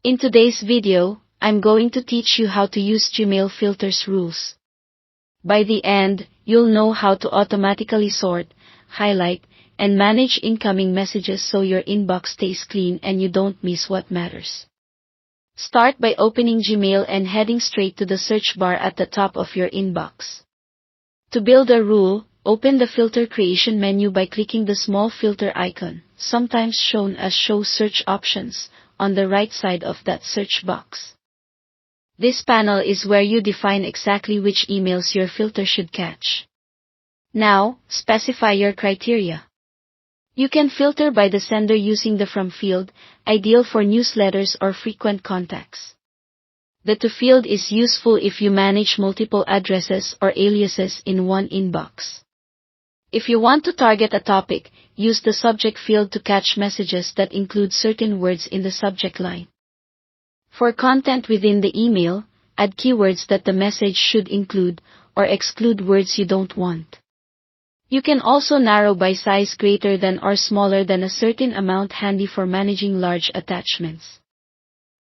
In today's video, I'm going to teach you how to use Gmail filters rules. By the end, you'll know how to automatically sort, highlight, and manage incoming messages so your inbox stays clean and you don't miss what matters. Start by opening Gmail and heading straight to the search bar at the top of your inbox. To build a rule, open the filter creation menu by clicking the small filter icon, sometimes shown as Show Search Options, on the right side of that search box. This panel is where you define exactly which emails your filter should catch. Now, specify your criteria. You can filter by the sender using the From field, ideal for newsletters or frequent contacts. The To field is useful if you manage multiple addresses or aliases in one inbox. If you want to target a topic, use the Subject field to catch messages that include certain words in the subject line. For content within the email, add keywords that the message should include, or exclude words you don't want. You can also narrow by size greater than or smaller than a certain amount, handy for managing large attachments.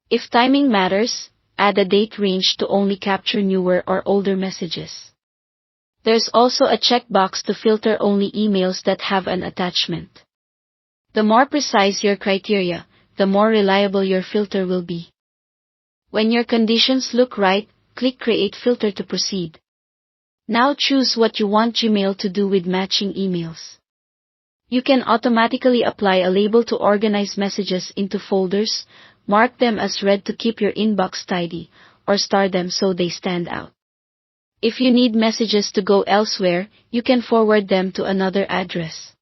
If timing matters, add a date range to only capture newer or older messages. There's also a checkbox to filter only emails that have an attachment. The more precise your criteria, the more reliable your filter will be. When your conditions look right, click Create Filter to proceed. Now choose what you want Gmail to do with matching emails. You can automatically apply a label to organize messages into folders, mark them as read to keep your inbox tidy, or star them so they stand out. If you need messages to go elsewhere, you can forward them to another address.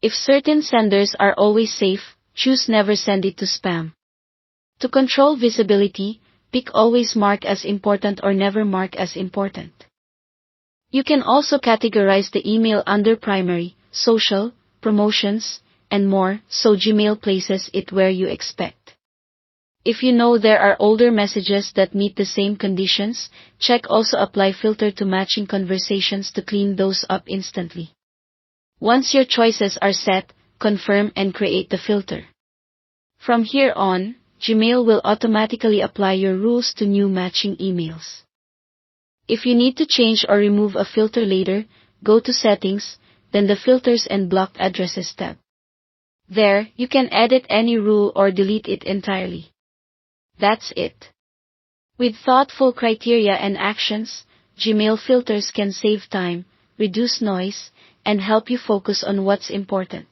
If certain senders are always safe, choose Never Send It to Spam. To control visibility, pick Always Mark as Important or Never Mark as Important. You can also categorize the email under Primary, Social, Promotions, and more, so Gmail places it where you expect. If you know there are older messages that meet the same conditions, check Also Apply Filter to Matching Conversations to clean those up instantly. Once your choices are set, confirm and create the filter. From here on, Gmail will automatically apply your rules to new matching emails. If you need to change or remove a filter later, go to Settings, then the Filters and Blocked Addresses tab. There, you can edit any rule or delete it entirely. That's it. With thoughtful criteria and actions, Gmail filters can save time, reduce noise, and help you focus on what's important.